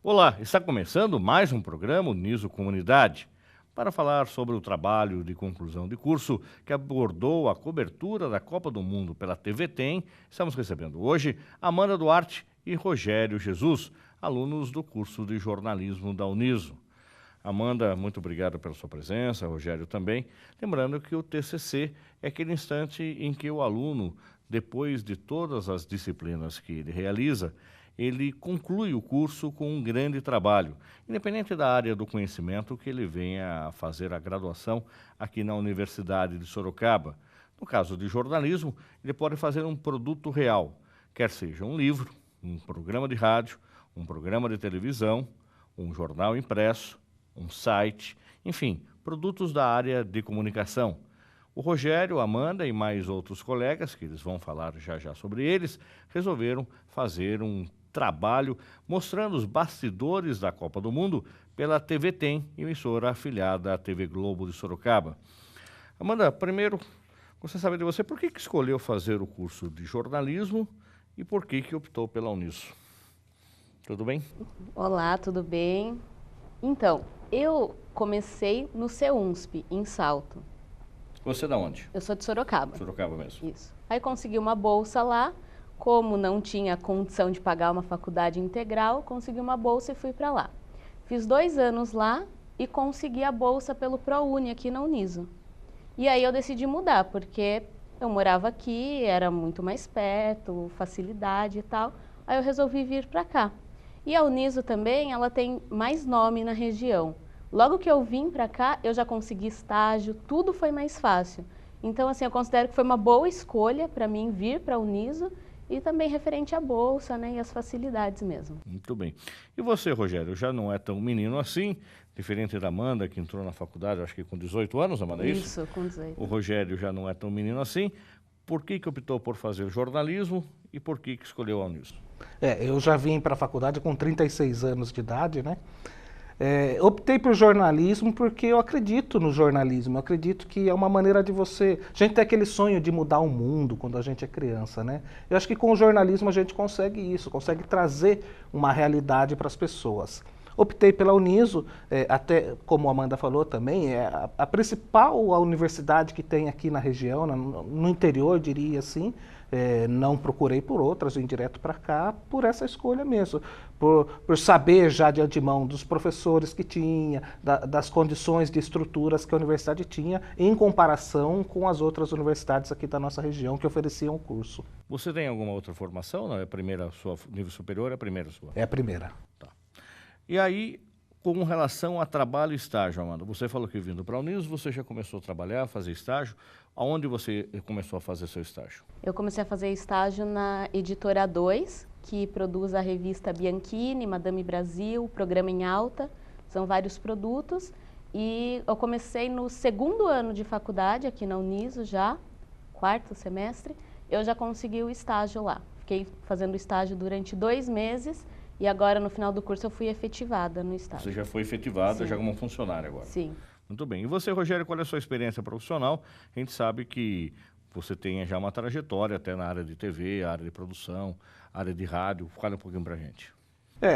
Olá, está começando mais um programa Uniso Comunidade para falar sobre o trabalho de conclusão de curso que abordou a cobertura da Copa do Mundo pela TV Tem. Estamos recebendo hoje Amanda Duarte e Rogério Jesus, alunos do curso de jornalismo da Uniso. Amanda, muito obrigado pela sua presença, Rogério também. Lembrando que o TCC é aquele instante em que o aluno, depois de todas as disciplinas que ele realiza, ele conclui o curso com um grande trabalho, independente da área do conhecimento que ele venha a fazer a graduação aqui na Universidade de Sorocaba. No caso de jornalismo, ele pode fazer um produto real, quer seja um livro, um programa de rádio, um programa de televisão, um jornal impresso, um site, enfim, produtos da área de comunicação. O Rogério, a Amanda e mais outros colegas, que eles vão falar já sobre eles, resolveram fazer um trabalho mostrando os bastidores da Copa do Mundo pela TV Tem, emissora afiliada à TV Globo de Sorocaba. Amanda, primeiro, gostaria de saber de você, por que escolheu fazer o curso de jornalismo e por que optou pela Uniso? Tudo bem? Olá, tudo bem? Então, eu comecei no CEUNSP, em Salto. Você é da onde? Eu sou de Sorocaba. Sorocaba mesmo. Isso. Aí consegui uma bolsa lá, como não tinha condição de pagar uma faculdade integral, consegui uma bolsa e fui para lá. Fiz 2 anos lá e consegui a bolsa pelo ProUni aqui na Uniso. E aí eu decidi mudar, porque eu morava aqui, era muito mais perto, facilidade e tal. Aí eu resolvi vir para cá. E a Uniso também, ela tem mais nome na região. Logo que eu vim para cá, eu já consegui estágio, tudo foi mais fácil. Então, assim, eu considero que foi uma boa escolha para mim vir para a Uniso e também referente à bolsa, né, e as facilidades mesmo. Muito bem. E você, Rogério, já não é tão menino assim, diferente da Amanda, que entrou na faculdade, acho que com 18 anos, Amanda, é isso? Isso, com 18. O Rogério já não é tão menino assim. Por que optou por fazer jornalismo e por que escolheu a Uniso? Eu já vim para a faculdade com 36 anos de idade, né? Optei por jornalismo porque eu acredito no jornalismo, eu acredito que é uma maneira de você... A gente tem aquele sonho de mudar o mundo quando a gente é criança, né? Eu acho que com o jornalismo a gente consegue isso, consegue trazer uma realidade para as pessoas. Optei pela Uniso, até como a Amanda falou também, é a principal universidade que tem aqui na região, no interior, diria assim. Não procurei por outras, vim direto para cá por essa escolha mesmo, por saber já de antemão dos professores que tinha, das condições de estruturas que a universidade tinha em comparação com as outras universidades aqui da nossa região que ofereciam o curso. Você tem alguma outra formação? Não é a primeira sua, nível superior, é a primeira sua? É a primeira. Tá. E aí, com relação a trabalho e estágio, Amanda, você falou que vindo para a Uniso, você já começou a trabalhar, a fazer estágio. Aonde você começou a fazer seu estágio? Eu comecei a fazer estágio na Editora 2, que produz a revista Bianchini, Madame Brasil, Programa em Alta, são vários produtos. E eu comecei no 2º ano de faculdade, aqui na Uniso já, 4º semestre, eu já consegui o estágio lá. Fiquei fazendo estágio durante 2 meses e agora no final do curso eu fui efetivada no estágio. Você já foi efetivada, Sim. já como funcionária agora? Sim. Muito bem. E você, Rogério, qual é a sua experiência profissional? A gente sabe que você tem já uma trajetória até na área de TV, área de produção, área de rádio. Fala um pouquinho pra gente.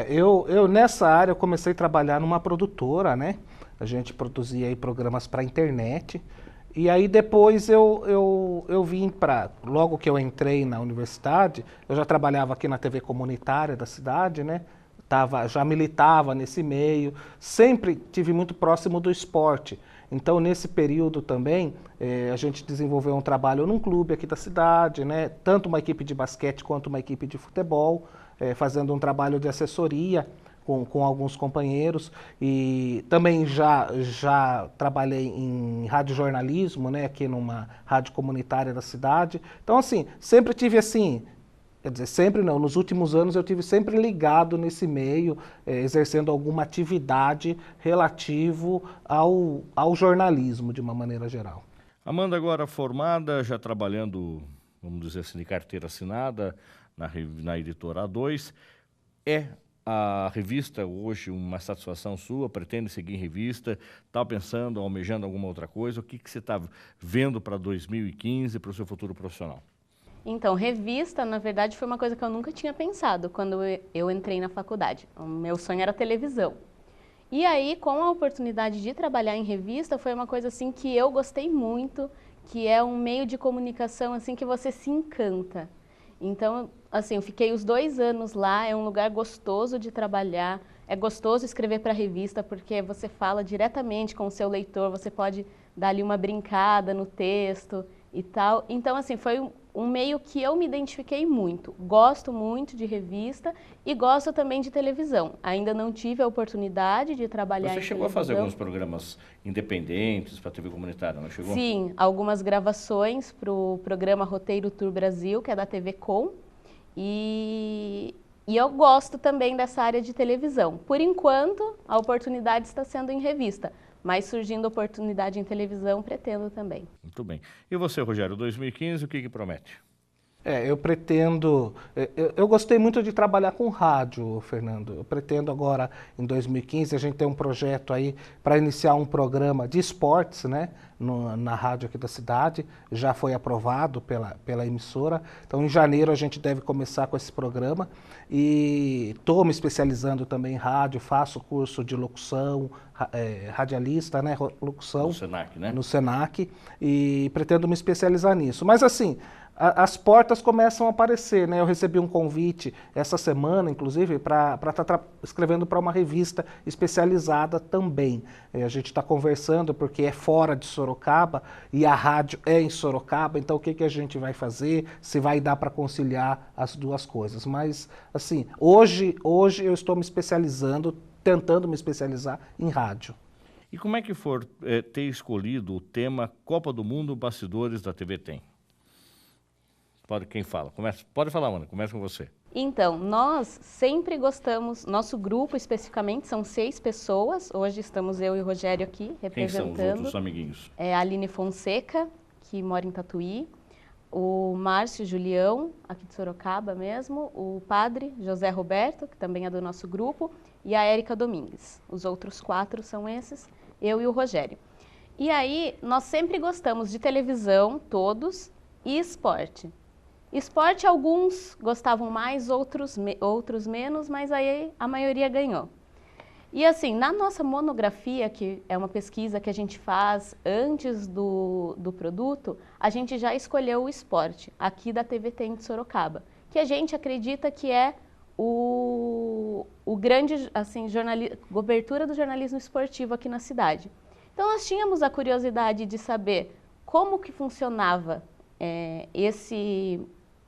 Eu nessa área eu comecei a trabalhar numa produtora, né? A gente produzia aí programas para internet. E aí depois eu vim para... Logo que eu entrei na universidade, eu já trabalhava aqui na TV comunitária da cidade, né? Já militava nesse meio, sempre tive muito próximo do esporte. Então, nesse período também, a gente desenvolveu um trabalho num clube aqui da cidade, né? Tanto uma equipe de basquete quanto uma equipe de futebol, fazendo um trabalho de assessoria com alguns companheiros. E também já trabalhei em radiojornalismo, né? Aqui numa rádio comunitária da cidade. Então, assim, sempre tive assim... Quer dizer, sempre não, nos últimos anos eu tive sempre ligado nesse meio, exercendo alguma atividade relativo ao jornalismo, de uma maneira geral. Amanda, agora formada, já trabalhando, vamos dizer assim, de carteira assinada na Editora A2, é a revista hoje uma satisfação sua? Pretende seguir em revista? Está pensando, almejando alguma outra coisa? O que você está vendo para 2015, para o seu futuro profissional? Então, revista, na verdade, foi uma coisa que eu nunca tinha pensado quando eu entrei na faculdade. O meu sonho era televisão. E aí, com a oportunidade de trabalhar em revista, foi uma coisa assim que eu gostei muito, que é um meio de comunicação assim que você se encanta. Então, assim, eu fiquei os 2 anos lá, é um lugar gostoso de trabalhar, é gostoso escrever para a revista porque você fala diretamente com o seu leitor, você pode dar ali uma brincada no texto e tal. Então, assim, foi um meio que eu me identifiquei muito. Gosto muito de revista e gosto também de televisão. Ainda não tive a oportunidade de trabalhar em televisão. Você chegou a fazer alguns programas independentes para a TV comunitária, não chegou? Sim, algumas gravações para o programa Roteiro Tour Brasil, que é da TV Com. E eu gosto também dessa área de televisão. Por enquanto, a oportunidade está sendo em revista. Mas surgindo oportunidade em televisão, pretendo também. Muito bem. E você, Rogério, 2015, o que promete? Eu pretendo... Eu gostei muito de trabalhar com rádio, Fernando. Eu pretendo agora, em 2015, a gente tem um projeto aí para iniciar um programa de esportes, né? Na rádio aqui da cidade. Já foi aprovado pela emissora. Então, em janeiro, a gente deve começar com esse programa. E estou me especializando também em rádio, faço curso de locução, radialista, né? Locução. No Senac, né? No Senac. E pretendo me especializar nisso. Mas, assim... As portas começam a aparecer, né? Eu recebi um convite essa semana, inclusive, para estar escrevendo para uma revista especializada também. A gente está conversando porque é fora de Sorocaba e a rádio é em Sorocaba, então o que a gente vai fazer, se vai dar para conciliar as duas coisas. Mas, assim, hoje eu estou me especializando, tentando me especializar em rádio. E como é que for ter escolhido o tema Copa do Mundo Bastidores da TV Tem? Quem fala? Pode falar, Ana, começa com você. Então, nós sempre gostamos, nosso grupo especificamente são 6 pessoas, hoje estamos eu e o Rogério aqui representando. Quem são os outros amiguinhos? É a Aline Fonseca, que mora em Tatuí, o Márcio Julião, aqui de Sorocaba mesmo, o padre José Roberto, que também é do nosso grupo, e a Érica Domingues. Os outros 4 são esses, eu e o Rogério. E aí, nós sempre gostamos de televisão, todos, e esporte. Esporte, alguns gostavam mais, outros menos, mas aí a maioria ganhou. E assim, na nossa monografia, que é uma pesquisa que a gente faz antes do produto, a gente já escolheu o esporte, aqui da TV Tem de Sorocaba, que a gente acredita que é o grande, assim, cobertura do jornalismo esportivo aqui na cidade. Então, nós tínhamos a curiosidade de saber como que funcionava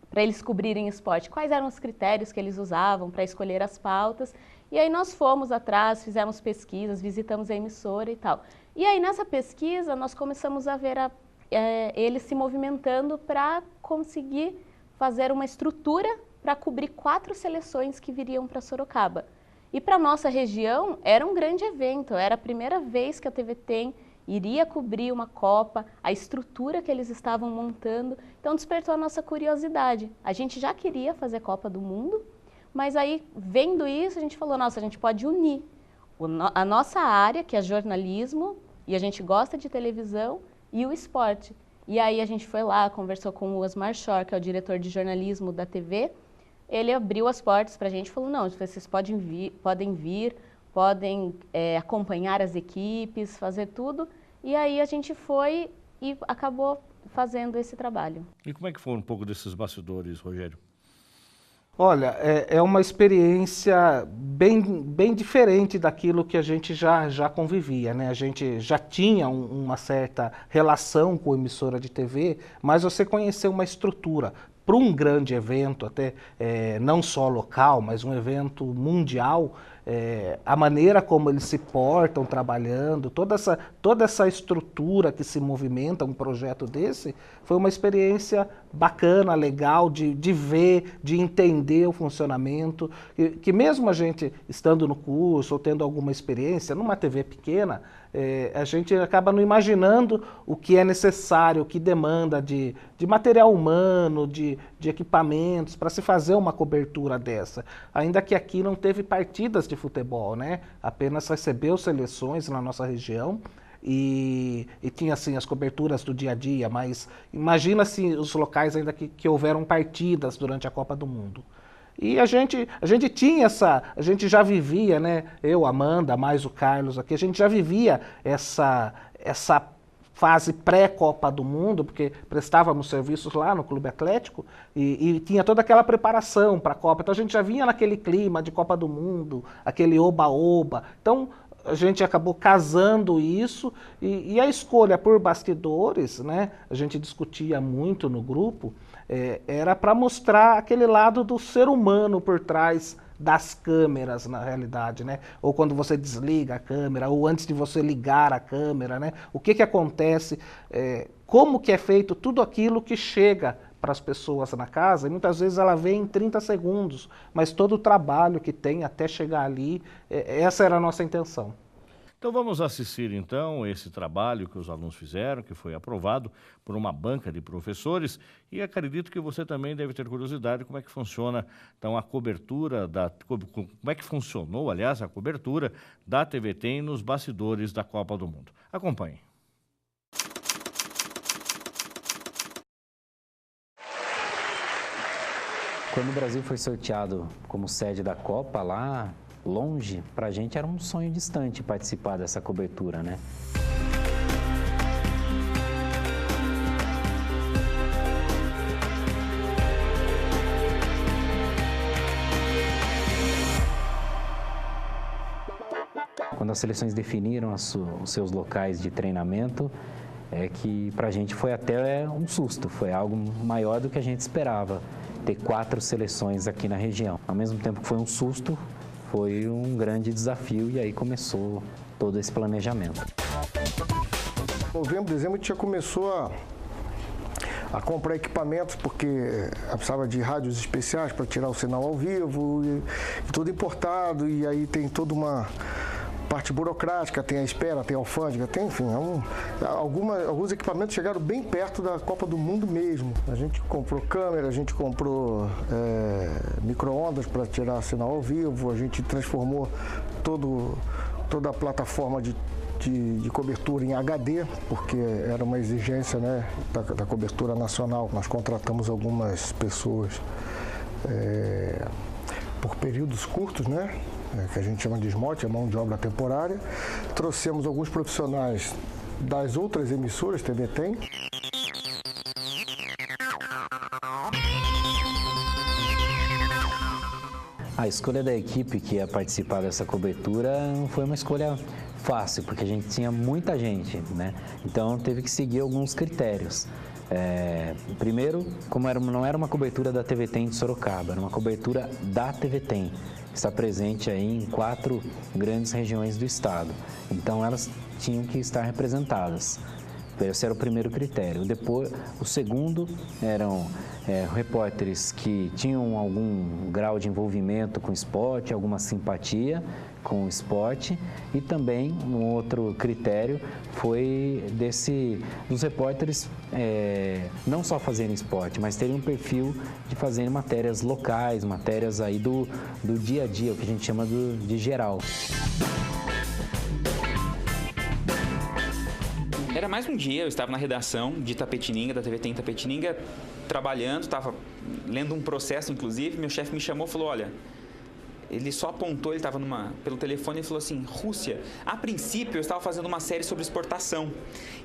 para eles cobrirem esporte, quais eram os critérios que eles usavam para escolher as pautas. E aí nós fomos atrás, fizemos pesquisas, visitamos a emissora e tal. E aí nessa pesquisa nós começamos a ver eles se movimentando para conseguir fazer uma estrutura para cobrir 4 seleções que viriam para Sorocaba. E para nossa região era um grande evento, era a primeira vez que a TV Tem iria cobrir uma Copa, a estrutura que eles estavam montando, então despertou a nossa curiosidade. A gente já queria fazer Copa do Mundo, mas aí, vendo isso, a gente falou, nossa, a gente pode unir a nossa área, que é jornalismo, e a gente gosta de televisão, e o esporte. E aí a gente foi lá, conversou com o Osmar Schor, que é o diretor de jornalismo da TV, ele abriu as portas para a gente e falou, não, vocês podem vir, podem acompanhar as equipes, fazer tudo. E aí a gente foi e acabou fazendo esse trabalho. E como é que foi um pouco desses bastidores, Rogério? Olha, é uma experiência bem diferente daquilo que a gente já convivia, né? A gente já tinha uma certa relação com a emissora de TV, mas você conhecer uma estrutura para um grande evento, até não só local, mas um evento mundial, a maneira como eles se portam trabalhando, toda essa estrutura que se movimenta um projeto desse, foi uma experiência bacana, legal de ver, de entender o funcionamento, que mesmo a gente estando no curso ou tendo alguma experiência numa TV pequena, a gente acaba não imaginando o que é necessário, o que demanda de material humano, de equipamentos para se fazer uma cobertura dessa. Ainda que aqui não teve partidas de futebol, né? Apenas recebeu seleções na nossa região e tinha assim as coberturas do dia a dia, mas imagina assim, os locais ainda que houveram partidas durante a Copa do Mundo. E a gente tinha a gente já vivia, né? Eu, Amanda, mais o Carlos aqui, a gente já vivia essa fase pré-Copa do Mundo, porque prestávamos serviços lá no Clube Atlético e tinha toda aquela preparação para a Copa. Então a gente já vinha naquele clima de Copa do Mundo, aquele oba-oba. Então a gente acabou casando isso e a escolha por bastidores, né? A gente discutia muito no grupo, era para mostrar aquele lado do ser humano por trás das câmeras, na realidade, né? Ou quando você desliga a câmera, ou antes de você ligar a câmera, né? O que acontece, como que é feito tudo aquilo que chega para as pessoas na casa, e muitas vezes ela vem em 30 segundos, mas todo o trabalho que tem até chegar ali, essa era a nossa intenção. Então vamos assistir então esse trabalho que os alunos fizeram, que foi aprovado por uma banca de professores, e acredito que você também deve ter curiosidade como é que funciona então a cobertura como é que funcionou, aliás, a cobertura da TVT nos bastidores da Copa do Mundo. Acompanhe. Quando o Brasil foi sorteado como sede da Copa lá longe, pra gente era um sonho distante participar dessa cobertura, né? Quando as seleções definiram os seus locais de treinamento, que pra gente foi até um susto, foi algo maior do que a gente esperava, ter 4 seleções aqui na região. Ao mesmo tempo que foi um susto, foi um grande desafio e aí começou todo esse planejamento. Novembro, dezembro, a gente já começou a comprar equipamentos, porque precisava de rádios especiais para tirar o sinal ao vivo, e tudo importado, e aí tem toda uma parte burocrática, tem a espera, tem a alfândega, tem, enfim, alguns equipamentos chegaram bem perto da Copa do Mundo mesmo. A gente comprou câmera, a gente comprou micro-ondas para tirar sinal ao vivo, a gente transformou toda a plataforma de cobertura em HD, porque era uma exigência, né, da cobertura nacional. Nós contratamos algumas pessoas por períodos curtos, né? Que a gente chama de SMOT, é mão de obra temporária. Trouxemos alguns profissionais das outras emissoras, TVT. A escolha da equipe que ia participar dessa cobertura não foi uma escolha fácil, porque a gente tinha muita gente, né? Então teve que seguir alguns critérios. Primeiro, como não era uma cobertura da TVT de Sorocaba, era uma cobertura da TVT, que está presente aí em 4 grandes regiões do estado. Então elas tinham que estar representadas. Esse era o primeiro critério. Depois, o segundo eram repórteres que tinham algum grau de envolvimento com o esporte, alguma simpatia com o esporte, e também um outro critério foi dos repórteres não só fazerem esporte, mas terem um perfil de fazerem matérias locais, matérias aí do dia a dia, o que a gente chama de geral. Era mais um dia, eu estava na redação de Itapetininga, da TVT em Itapetininga, trabalhando, estava lendo um processo, inclusive, meu chefe me chamou e falou, olha, ele só apontou, ele estava pelo telefone e falou assim, Rússia. A princípio, eu estava fazendo uma série sobre exportação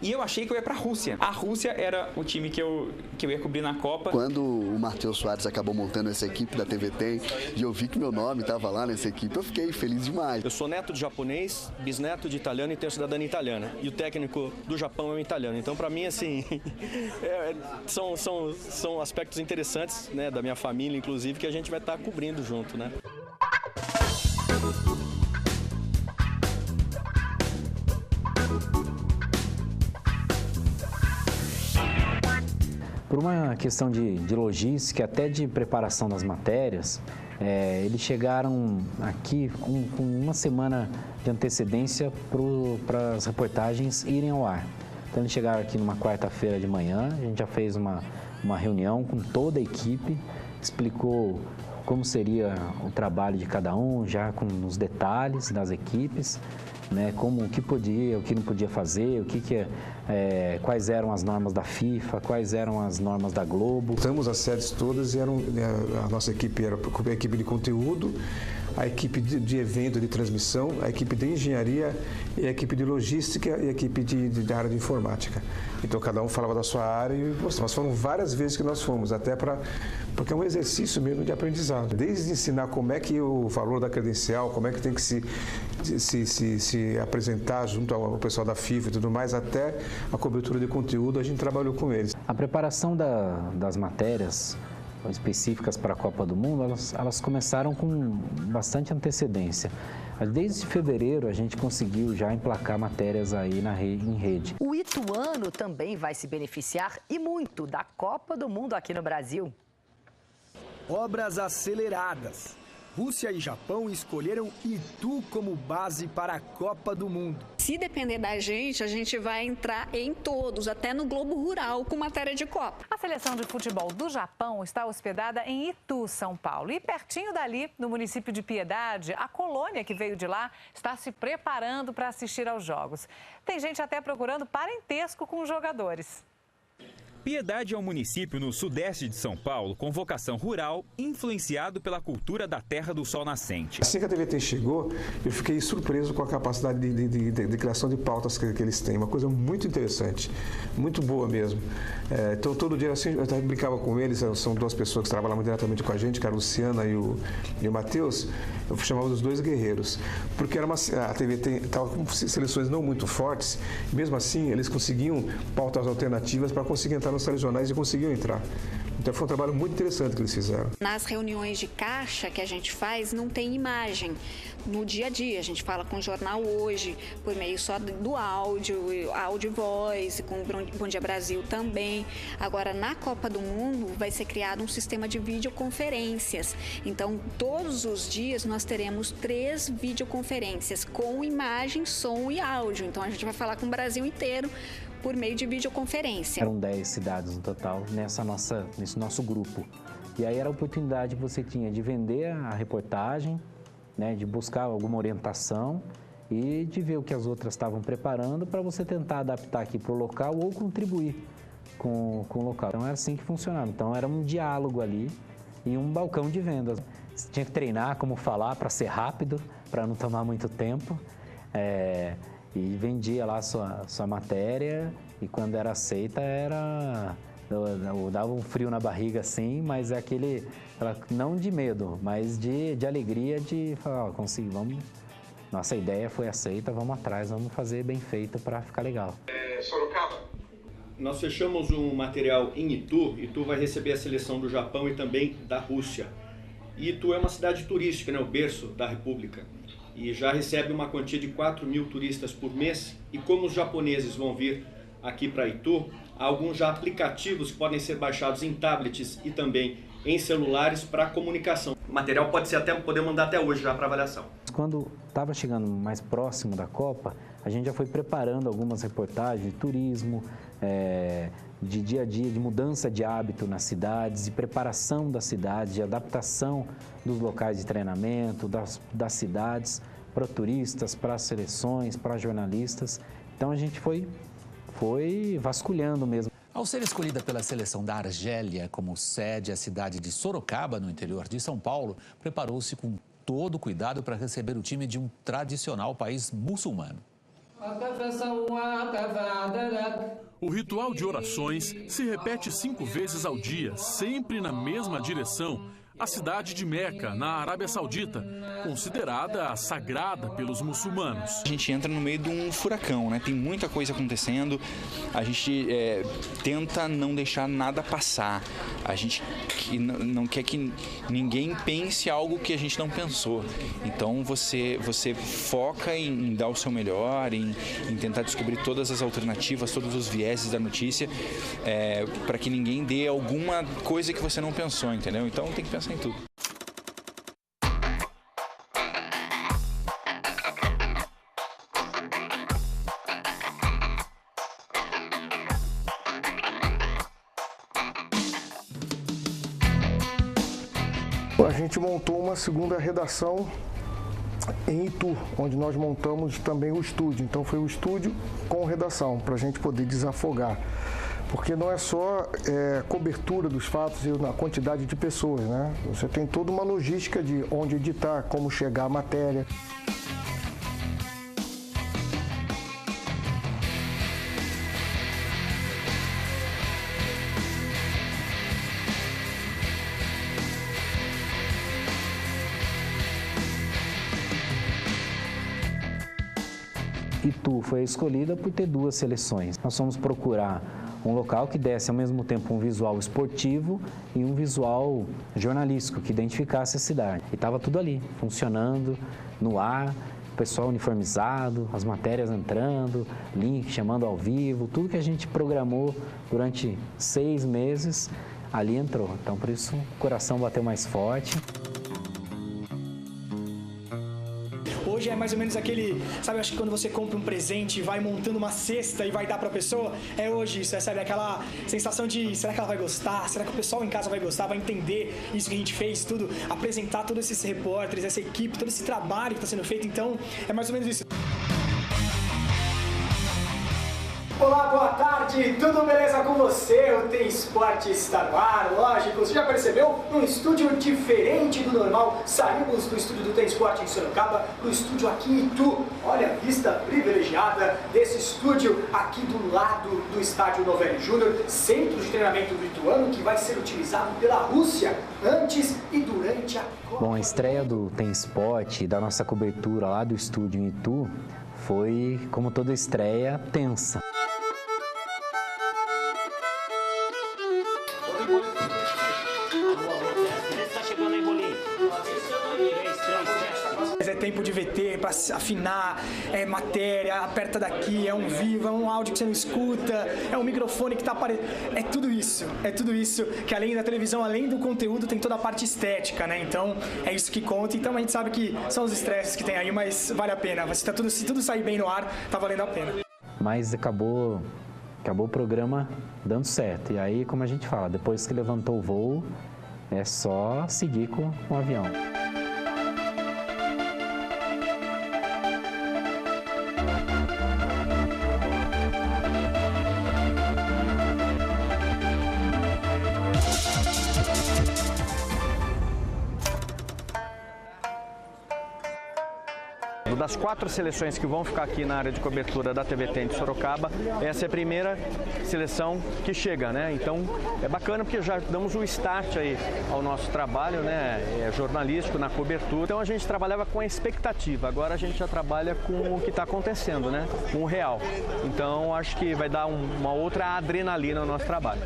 e eu achei que eu ia para a Rússia. A Rússia era o time que eu ia cobrir na Copa. Quando o Matheus Soares acabou montando essa equipe da TVT e eu vi que meu nome estava lá nessa equipe, eu fiquei feliz demais. Eu sou neto de japonês, bisneto de italiano e tenho cidadania italiana. E o técnico do Japão é um italiano. Então, para mim, assim, são aspectos interessantes, né, da minha família, inclusive, que a gente vai estar cobrindo junto, né? Por uma questão de logística, até de preparação das matérias, eles chegaram aqui com uma semana de antecedência para as reportagens irem ao ar. Então eles chegaram aqui numa quarta-feira de manhã, a gente já fez uma reunião com toda a equipe, explicou como seria o trabalho de cada um, já com os detalhes das equipes, né, como o que podia, o que não podia fazer, quais eram as normas da FIFA, quais eram as normas da Globo. Montamos as sedes todas e a nossa equipe era a equipe de conteúdo, a equipe de evento, de transmissão, a equipe de engenharia, e a equipe de logística e a equipe da área de informática. Então cada um falava da sua área e nós foram várias vezes que nós fomos, porque é um exercício mesmo de aprendizado. Desde ensinar como é que o valor da credencial, como é que tem que se apresentar junto ao pessoal da FIFA e tudo mais, até a cobertura de conteúdo, a gente trabalhou com eles. A preparação das matérias específicas para a Copa do Mundo, elas começaram com bastante antecedência. Desde fevereiro a gente conseguiu já emplacar matérias aí em rede. O ituano também vai se beneficiar e muito da Copa do Mundo aqui no Brasil. Obras aceleradas. Rússia e Japão escolheram Itu como base para a Copa do Mundo. Se depender da gente vai entrar em todos, até no Globo Rural, com matéria de Copa. A seleção de futebol do Japão está hospedada em Itu, São Paulo. E pertinho dali, no município de Piedade, a colônia que veio de lá está se preparando para assistir aos jogos. Tem gente até procurando parentesco com os jogadores. Piedade é um município no sudeste de São Paulo com vocação rural, influenciado pela cultura da terra do sol nascente. Assim que a TVT chegou, eu fiquei surpreso com a capacidade de criação de pautas que eles têm. Uma coisa muito interessante, muito boa mesmo. Então, todo dia assim, eu até brincava com eles, são duas pessoas que trabalham diretamente com a gente, que é a Luciana e o Matheus. Eu chamava dos dois guerreiros, porque a TVT estava com seleções não muito fortes, e mesmo assim eles conseguiam pautas alternativas para conseguir entrar nos telejornais e conseguiam entrar. Então foi um trabalho muito interessante que eles fizeram. Nas reuniões de caixa que a gente faz, não tem imagem. No dia a dia, a gente fala com o Jornal Hoje, por meio só do áudio e voz, com o Bom Dia Brasil também. Agora, na Copa do Mundo, vai ser criado um sistema de videoconferências. Então, todos os dias, nós teremos 3 videoconferências com imagem, som e áudio. Então, a gente vai falar com o Brasil inteiro por meio de videoconferência. Eram 10 cidades no total nesse nosso grupo. E aí era a oportunidade que você tinha de vender a reportagem, né, de buscar alguma orientação e de ver o que as outras estavam preparando para você tentar adaptar aqui para o local ou contribuir com o local. Então era assim que funcionava. Então era um diálogo ali e um balcão de vendas. Você tinha que treinar como falar para ser rápido, para não tomar muito tempo. E vendia lá sua matéria e quando era aceita dava um frio na barriga assim, mas é não de medo, mas de alegria de falar, nossa ideia foi aceita, vamos atrás, vamos fazer bem feito para ficar legal. Sorocaba. Nós fechamos um material em Itu. Itu vai receber a seleção do Japão e também da Rússia. E Itu é uma cidade turística, né, o berço da República. E já recebe uma quantia de 4.000 turistas por mês. E como os japoneses vão vir aqui para Itu, há alguns já aplicativos que podem ser baixados em tablets e também em celulares para comunicação. O material poder mandar até hoje já para avaliação. Quando estava chegando mais próximo da Copa, a gente já foi preparando algumas reportagens de turismo, de dia a dia, de mudança de hábito nas cidades, de preparação das cidades, de adaptação dos locais de treinamento, das cidades, para turistas, para as seleções, para jornalistas. Então a gente foi vasculhando mesmo. Ao ser escolhida pela seleção da Argélia como sede, a cidade de Sorocaba, no interior de São Paulo, preparou-se com todo cuidado para receber o time de um tradicional país muçulmano. O ritual de orações se repete 5 vezes ao dia, sempre na mesma direção, a cidade de Meca, na Arábia Saudita, considerada sagrada pelos muçulmanos. A gente entra no meio de um furacão, né? Tem muita coisa acontecendo, a gente tenta não deixar nada passar, a gente não quer que ninguém pense algo que a gente não pensou. Então você foca em dar o seu melhor, em tentar descobrir todas as alternativas, todos os vieses da notícia, para que ninguém dê alguma coisa que você não pensou, entendeu? Então tem que pensar em tudo. a gente montou uma segunda redação em Itu, onde nós montamos também o estúdio. Então foi o estúdio com redação, para a gente poder desafogar. Porque não é só cobertura dos fatos e na quantidade de pessoas, né? Você tem toda uma logística de onde editar, como chegar a matéria. Itu foi escolhida por ter 2 seleções. Nós fomos procurar um local que desse ao mesmo tempo um visual esportivo e um visual jornalístico, que identificasse a cidade. E estava tudo ali, funcionando, no ar, o pessoal uniformizado, as matérias entrando, link chamando ao vivo, tudo que a gente programou durante 6 meses, ali entrou. Então, por isso, o coração bateu mais forte. Hoje é mais ou menos aquele, sabe, acho que quando você compra um presente e vai montando uma cesta e vai dar pra pessoa, é hoje isso, sabe, aquela sensação de, será que ela vai gostar? Será que o pessoal em casa vai gostar, vai entender isso que a gente fez, tudo, apresentar todos esses repórteres, essa equipe, todo esse trabalho que está sendo feito, então é mais ou menos isso. Olá, boa tarde, tudo beleza com você? O Tem Esporte está no ar, lógico, você já percebeu? Um estúdio diferente do normal, saímos do estúdio do Tem Esporte em Sorocaba para o estúdio aqui em Itu. Olha a vista privilegiada desse estúdio aqui do lado do estádio Novelli Júnior, centro de treinamento do Ituano, que vai ser utilizado pela Rússia antes e durante a Copa. Bom, a estreia do Tem Esporte, da nossa cobertura lá do estúdio em Itu, foi, como toda estreia, tensa. É tempo de VT para afinar, é matéria, aperta daqui, é um vivo, é um áudio que você não escuta, é um microfone que está aparecendo. É tudo isso que além da televisão, além do conteúdo, tem toda a parte estética, né? Então é isso que conta. Então a gente sabe que são os estresses que tem aí, mas vale a pena. Se tudo sair bem no ar, tá valendo a pena. Mas acabou o programa dando certo. E aí, como a gente fala, depois que levantou o voo, é só seguir com o avião. Das 4 seleções que vão ficar aqui na área de cobertura da TVT de Sorocaba, essa é a primeira seleção que chega, né? Então é bacana porque já damos um start aí ao nosso trabalho, né? Jornalístico na cobertura. Então a gente trabalhava com a expectativa, agora a gente já trabalha com o que está acontecendo, né? Com o real. Então acho que vai dar uma outra adrenalina no nosso trabalho.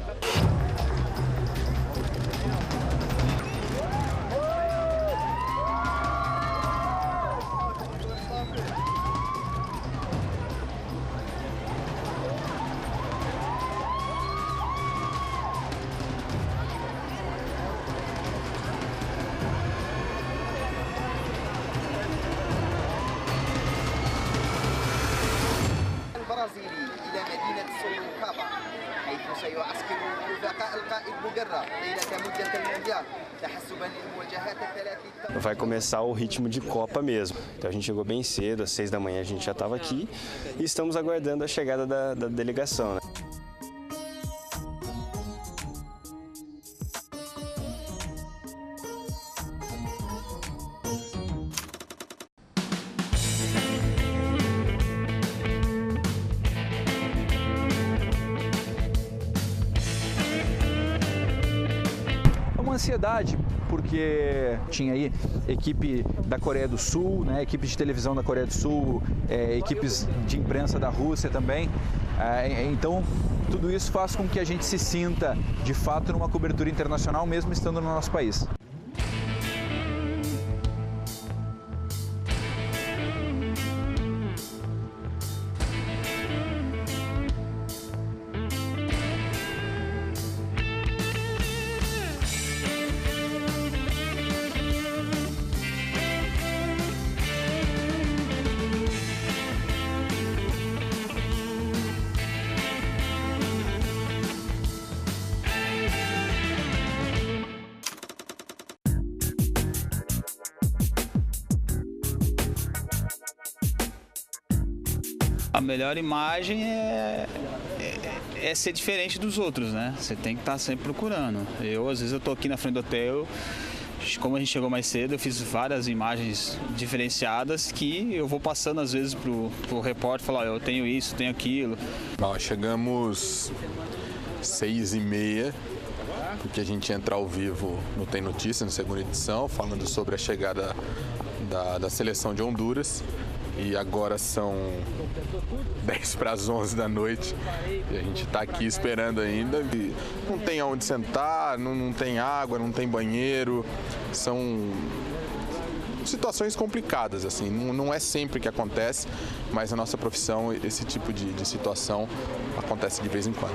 Vai começar o ritmo de Copa mesmo. Então a gente chegou bem cedo, às 6 da manhã a gente já estava aqui e estamos aguardando a chegada da delegação, né? Ansiedade, porque tinha aí equipe da Coreia do Sul, né, equipes de televisão da Coreia do Sul, equipes de imprensa da Rússia também. Então, tudo isso faz com que a gente se sinta, de fato, numa cobertura internacional, mesmo estando no nosso país. A melhor imagem é ser diferente dos outros, né? Você tem que estar sempre procurando. Às vezes eu tô aqui na frente do hotel, como a gente chegou mais cedo, eu fiz várias imagens diferenciadas que eu vou passando às vezes pro repórter, falar, eu tenho isso, tenho aquilo. Nós chegamos 6h30, porque a gente entra ao vivo no Tem Notícia, na segunda edição, falando sobre a chegada da seleção de Honduras. E agora são 10:50 da noite e a gente está aqui esperando ainda. E não tem aonde sentar, não tem água, não tem banheiro. São situações complicadas, assim. Não é sempre que acontece, mas na nossa profissão esse tipo de situação acontece de vez em quando.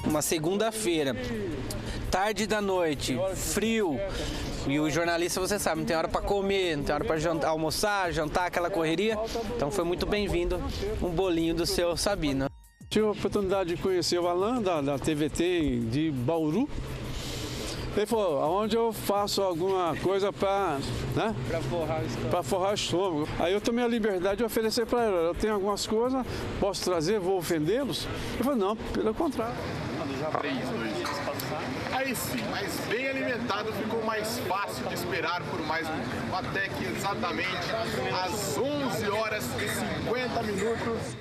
Uma segunda-feira, tarde da noite, frio, e o jornalista, você sabe, não tem hora para comer, não tem hora para almoçar, jantar, aquela correria. Então foi muito bem-vindo um bolinho do seu Sabino. Tive a oportunidade de conhecer o Alan da TVT de Bauru. Ele falou, aonde eu faço alguma coisa para forrar o estômago. Aí eu tomei a liberdade de oferecer para ele, eu tenho algumas coisas, posso trazer, vou ofendê-los? Ele falou, não, pelo contrário. 3, 2. Aí sim, mas bem alimentado, ficou mais fácil de esperar por mais um tempo. Até que exatamente às 11h50,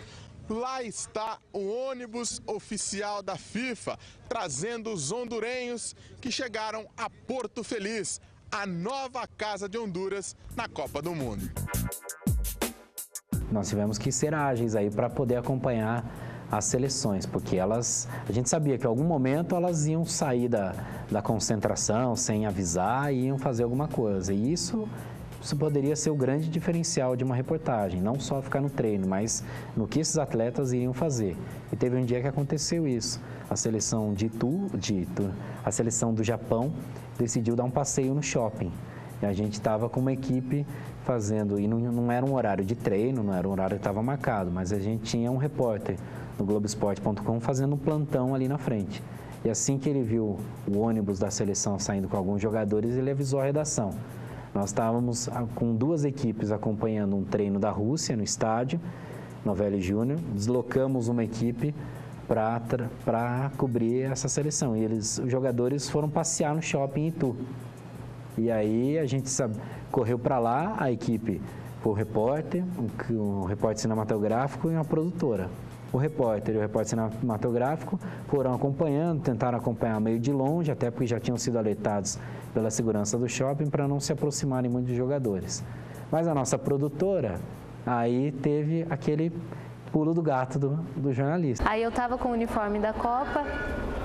lá está o ônibus oficial da FIFA, trazendo os hondurenhos que chegaram a Porto Feliz, a nova casa de Honduras na Copa do Mundo. Nós tivemos que ser ágeis aí para poder acompanhar as seleções, porque a gente sabia que em algum momento elas iam sair da concentração sem avisar e iam fazer alguma coisa. E isso poderia ser o grande diferencial de uma reportagem, não só ficar no treino, mas no que esses atletas iriam fazer. E teve um dia que aconteceu isso. A seleção a seleção do Japão decidiu dar um passeio no shopping. E a gente estava com uma equipe fazendo, e não era um horário de treino, não era um horário que estava marcado, mas a gente tinha um repórter no Globoesporte.com fazendo um plantão ali na frente. E assim que ele viu o ônibus da seleção saindo com alguns jogadores, ele avisou a redação. Nós estávamos com 2 equipes acompanhando um treino da Rússia no estádio, Novelli Júnior, deslocamos uma equipe para cobrir essa seleção. E os jogadores foram passear no shopping em Itu. E aí a gente correu para lá, a equipe foi o repórter cinematográfico e uma produtora. O repórter e o repórter cinematográfico foram acompanhando, tentaram acompanhar meio de longe, até porque já tinham sido alertados pela segurança do shopping para não se aproximarem muito dos jogadores. Mas a nossa produtora, aí teve aquele pulo do gato do jornalista. Aí eu estava com o uniforme da Copa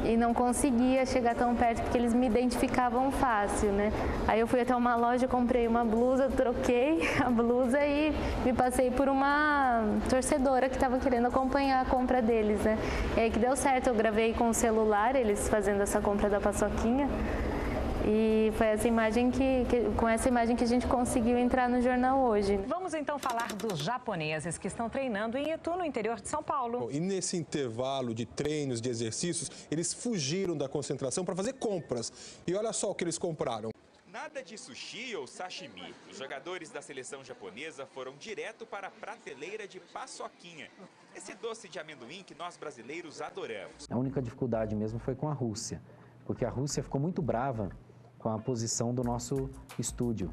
e não conseguia chegar tão perto porque eles me identificavam fácil, né? Aí eu fui até uma loja, comprei uma blusa, troquei a blusa e me passei por uma torcedora que estava querendo acompanhar a compra deles, né? E aí que deu certo, eu gravei com o celular, eles fazendo essa compra da paçoquinha. E foi com essa imagem que a gente conseguiu entrar no jornal hoje. Vamos então falar dos japoneses que estão treinando em Itu, no interior de São Paulo. E nesse intervalo de treinos, de exercícios, eles fugiram da concentração para fazer compras. E olha só o que eles compraram. Nada de sushi ou sashimi. Os jogadores da seleção japonesa foram direto para a prateleira de paçoquinha. Esse doce de amendoim que nós brasileiros adoramos. A única dificuldade mesmo foi com a Rússia, porque a Rússia ficou muito brava com a posição do nosso estúdio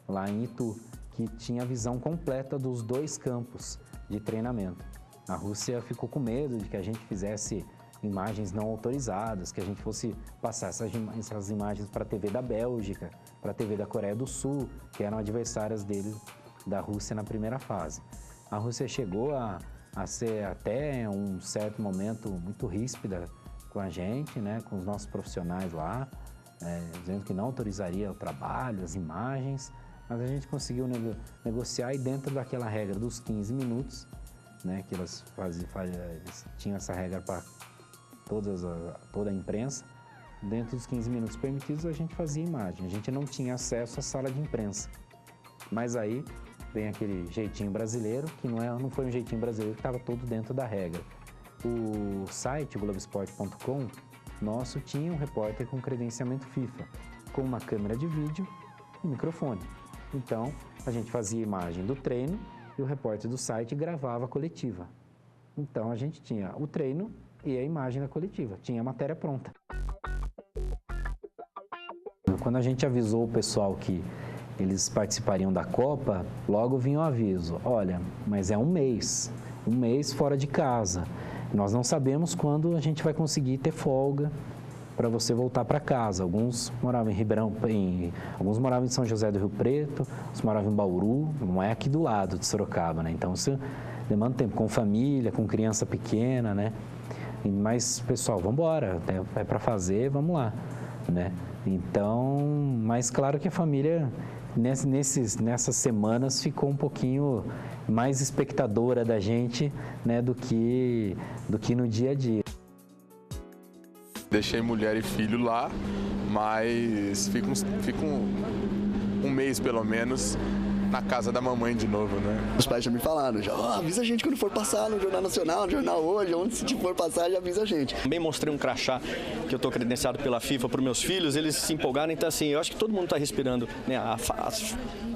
lá em Itu, que tinha a visão completa dos 2 campos de treinamento. A Rússia ficou com medo de que a gente fizesse imagens não autorizadas, que a gente fosse passar essas imagens para a TV da Bélgica, para a TV da Coreia do Sul, que eram adversárias da Rússia na primeira fase. A Rússia chegou a ser até um certo momento muito ríspida com a gente, né, com os nossos profissionais lá, dizendo que não autorizaria o trabalho, as imagens, mas a gente conseguiu negociar e dentro daquela regra dos 15 minutos, né, que eles tinham essa regra para toda a imprensa, dentro dos 15 minutos permitidos a gente fazia imagem, a gente não tinha acesso à sala de imprensa, mas aí vem aquele jeitinho brasileiro, que não foi um jeitinho brasileiro, que estava todo dentro da regra. O site, o Globoesporte.com, nosso tinha um repórter com credenciamento FIFA, com uma câmera de vídeo e microfone. Então, a gente fazia imagem do treino e o repórter do site gravava a coletiva. Então, a gente tinha o treino e a imagem da coletiva, tinha a matéria pronta. Quando a gente avisou o pessoal que eles participariam da Copa, logo vinha o aviso, olha, mas é um mês fora de casa. Nós não sabemos quando a gente vai conseguir ter folga para você voltar para casa. Alguns moravam alguns moravam em São José do Rio Preto, outros moravam em Bauru, não é aqui do lado de Sorocaba, né? Então, isso demanda tempo, com família, com criança pequena, né? Mas, pessoal, vamos embora, é para fazer, vamos lá, né? Então, mas claro que a família, nessas semanas, ficou um pouquinho mais espectadora da gente, né, do que no dia a dia. Deixei mulher e filho lá, mas fico um mês pelo menos na casa da mamãe de novo, né? Os pais já me falaram, avisa a gente quando for passar no Jornal Nacional, no Jornal Hoje, onde for passar, já avisa a gente. Também mostrei um crachá que eu estou credenciado pela FIFA para os meus filhos, eles se empolgaram, então assim, eu acho que todo mundo está respirando, né,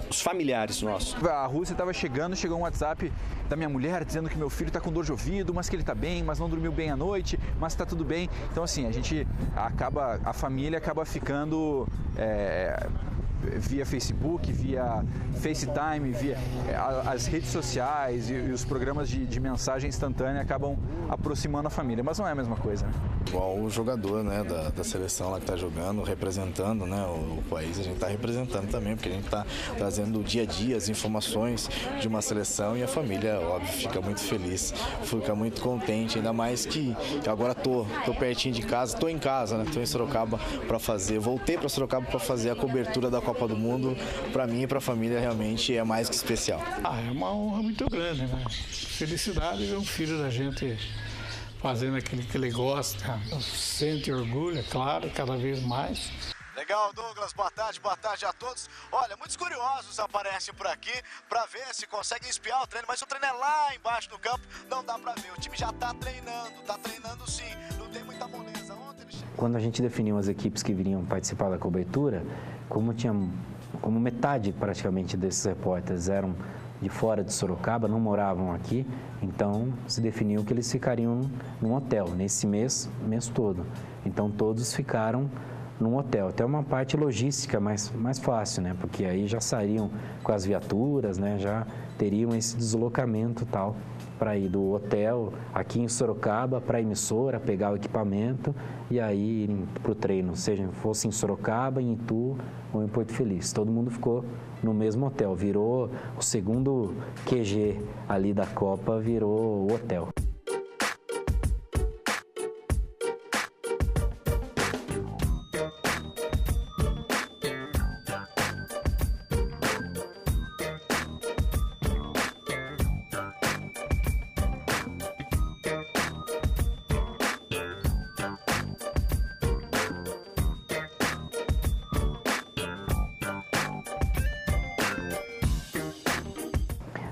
os familiares nossos. A Rússia estava chegou um WhatsApp da minha mulher dizendo que meu filho está com dor de ouvido, mas que ele está bem, mas não dormiu bem à noite, mas está tudo bem. Então assim, a família acaba ficando via Facebook, via FaceTime, via as redes sociais e os programas de mensagem instantânea acabam aproximando a família, mas não é a mesma coisa, né? Igual o jogador, né, da seleção lá que está jogando, representando, né, o país, a gente está representando também, porque a gente está trazendo o dia a dia, as informações de uma seleção e a família, óbvio, fica muito feliz, fica muito contente, ainda mais que agora tô pertinho de casa, tô em casa, né, tô em Sorocaba voltei para Sorocaba para fazer a cobertura da Copa do Mundo. Para mim e para a família realmente é mais que especial. É uma honra muito grande, né? Felicidade ver um filho da gente fazendo aquilo que ele gosta, sente orgulho, é claro, cada vez mais. Legal, Douglas, boa tarde a todos. Olha, muitos curiosos aparecem por aqui para ver se conseguem espiar o treino, mas o treino é lá embaixo do campo, não dá para ver. O time já está treinando sim, não tem muita moleza. Quando a gente definiu as equipes que viriam participar da cobertura, como metade praticamente desses repórteres eram de fora de Sorocaba, não moravam aqui, então se definiu que eles ficariam num hotel nesse mês todo. Então todos ficaram num hotel. Até uma parte logística mais fácil, né? Porque aí já sairiam com as viaturas, né? Já teriam esse deslocamento tal para ir do hotel aqui em Sorocaba para a emissora, pegar o equipamento e aí irem para o treino, seja fosse em Sorocaba, em Itu ou em Porto Feliz. Todo mundo ficou no mesmo hotel, virou o segundo QG ali da Copa, virou o hotel.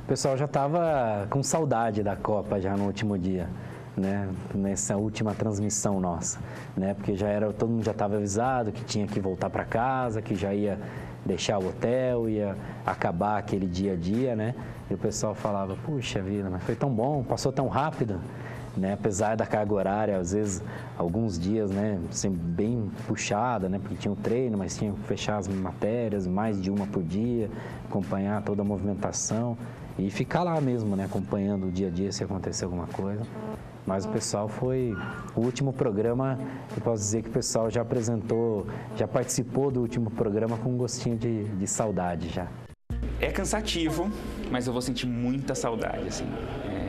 O pessoal já estava com saudade da Copa já no último dia, né? Nessa última transmissão nossa, né? Porque todo mundo já estava avisado que tinha que voltar para casa, que já ia deixar o hotel, ia acabar aquele dia a dia, né? E o pessoal falava, puxa vida, mas foi tão bom, passou tão rápido, né? Apesar da carga horária, às vezes, alguns dias, né? Sempre bem puxada, né? Porque tinha um treino, mas tinha que fechar as matérias, mais de uma por dia, acompanhar toda a movimentação. E ficar lá mesmo, né, acompanhando o dia a dia se acontecer alguma coisa. Mas o pessoal foi o último programa, eu posso dizer que o pessoal já participou do último programa com um gostinho de saudade já. É cansativo, mas eu vou sentir muita saudade, assim.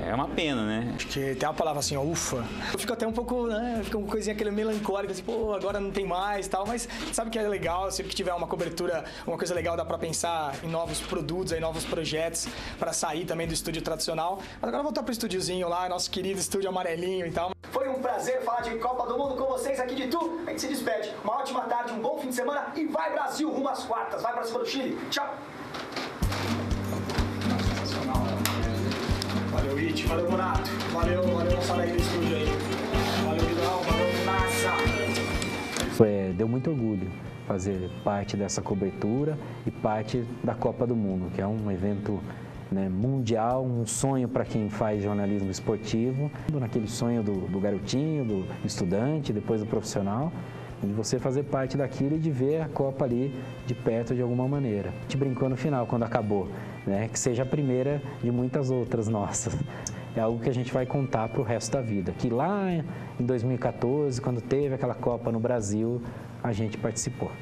É uma pena, né? Acho que tem uma palavra assim, ó, ufa. Eu fico até um pouco, né, fica uma coisinha aquele melancólico, assim, pô, agora não tem mais e tal, mas sabe que é legal, sempre que tiver uma cobertura, uma coisa legal, dá pra pensar em novos produtos, em novos projetos, pra sair também do estúdio tradicional. Mas agora voltar pro estúdiozinho lá, nosso querido estúdio amarelinho e tal. Foi um prazer falar de Copa do Mundo com vocês aqui de Itu. A gente se despede. Uma ótima tarde, um bom fim de semana e vai Brasil rumo às quartas. Vai pra cima do Chile. Tchau. Valeu, It, valeu, Bonato, valeu nossa daí do estúdio aí. Valeu, Vidal, valeu, Massa. deu muito orgulho fazer parte dessa cobertura e parte da Copa do Mundo, que é um evento, né, mundial, um sonho para quem faz jornalismo esportivo, naquele sonho do garotinho, do estudante, depois do profissional, de você fazer parte daquilo e de ver a Copa ali de perto de alguma maneira. A gente brincou no final, quando acabou, né, que seja a primeira de muitas outras nossas. É algo que a gente vai contar para o resto da vida. Que lá em 2014, quando teve aquela Copa no Brasil, a gente participou.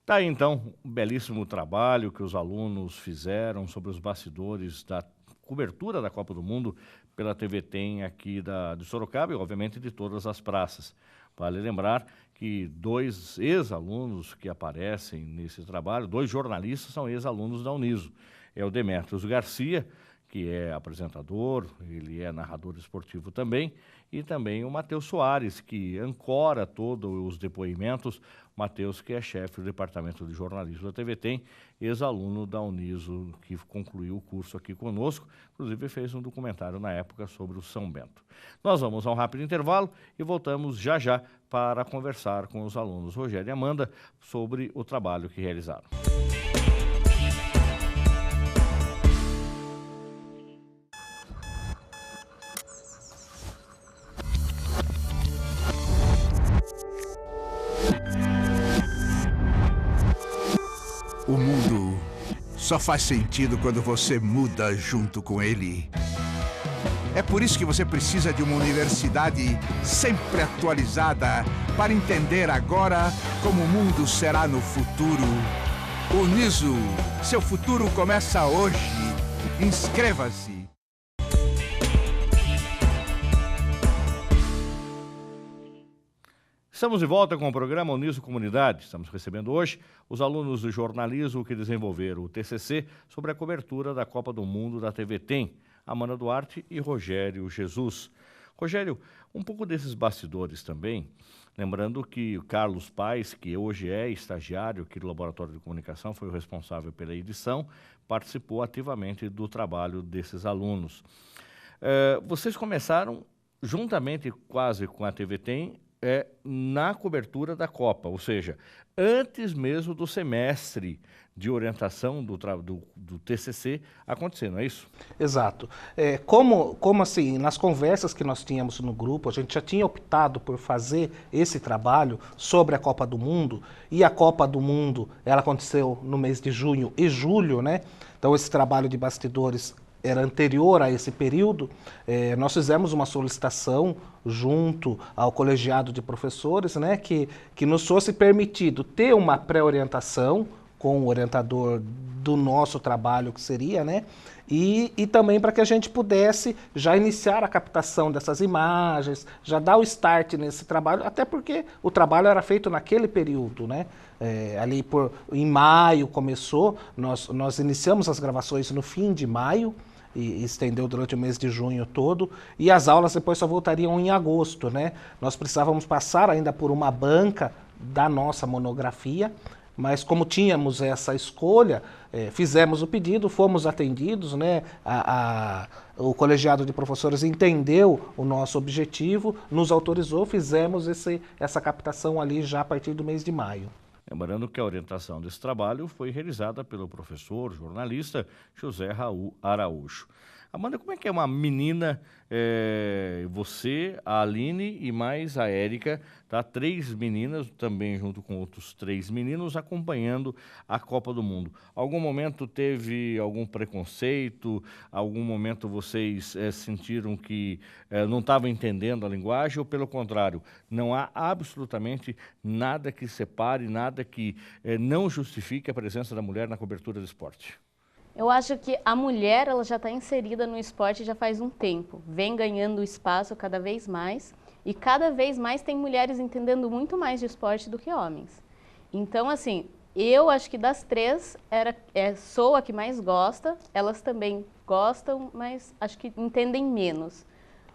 Tá aí, então, um belíssimo trabalho que os alunos fizeram sobre os bastidores da cobertura da Copa do Mundo pela TV TEM aqui de Sorocaba e, obviamente, de todas as praças. Vale lembrar que 2 ex-alunos que aparecem nesse trabalho, 2 jornalistas, são ex-alunos da Uniso. É o Demetrios Garcia, que é apresentador, ele é narrador esportivo também, e também o Matheus Soares, que ancora todos os depoimentos. Matheus, que é chefe do Departamento de Jornalismo da TV TEM, ex-aluno da Uniso, que concluiu o curso aqui conosco, inclusive fez um documentário na época sobre o São Bento. Nós vamos a um rápido intervalo e voltamos já já para conversar com os alunos Rogério e Amanda sobre o trabalho que realizaram. O mundo só faz sentido quando você muda junto com ele. É por isso que você precisa de uma universidade sempre atualizada para entender agora como o mundo será no futuro. Uniso, seu futuro começa hoje. Inscreva-se. Estamos de volta com o programa Uniso Comunidade. Estamos recebendo hoje os alunos do jornalismo que desenvolveram o TCC sobre a cobertura da Copa do Mundo da TV TEM, Amanda Duarte e Rogério Jesus. Rogério, um pouco desses bastidores também, lembrando que o Carlos Paes, que hoje é estagiário aqui do Laboratório de Comunicação, foi o responsável pela edição, participou ativamente do trabalho desses alunos. Vocês começaram juntamente quase com a TV TEM, na cobertura da Copa, ou seja, antes mesmo do semestre de orientação do TCC acontecer, não é isso? Exato. Como assim, nas conversas que nós tínhamos no grupo, a gente já tinha optado por fazer esse trabalho sobre a Copa do Mundo, e a Copa do Mundo, ela aconteceu no mês de junho e julho, né? Então esse trabalho de bastidores era anterior a esse período. Nós fizemos uma solicitação junto ao colegiado de professores, né, que nos fosse permitido ter uma pré-orientação com o orientador do nosso trabalho, que seria, né, e também para que a gente pudesse já iniciar a captação dessas imagens, já dar o start nesse trabalho, até porque o trabalho era feito naquele período, né, ali em maio começou, nós iniciamos as gravações no fim de maio, e estendeu durante o mês de junho todo, e as aulas depois só voltariam em agosto, né? Nós precisávamos passar ainda por uma banca da nossa monografia, mas como tínhamos essa escolha, fizemos o pedido, fomos atendidos, né? O colegiado de professores entendeu o nosso objetivo, nos autorizou, fizemos essa captação ali já a partir do mês de maio. Lembrando que a orientação desse trabalho foi realizada pelo professor jornalista José Raul Araújo. Amanda, como é que é uma menina, você, a Aline e mais a Érica, tá? 3 meninas, também junto com outros 3 meninos, acompanhando a Copa do Mundo. Algum momento teve algum preconceito? Algum momento vocês sentiram que não estavam entendendo a linguagem? Ou pelo contrário, não há absolutamente nada que separe, nada que não justifique a presença da mulher na cobertura do esporte? Eu acho que a mulher ela já está inserida no esporte já faz um tempo, vem ganhando espaço cada vez mais e cada vez mais tem mulheres entendendo muito mais de esporte do que homens. Então, assim, eu acho que das 3 sou a que mais gosta, elas também gostam, mas acho que entendem menos.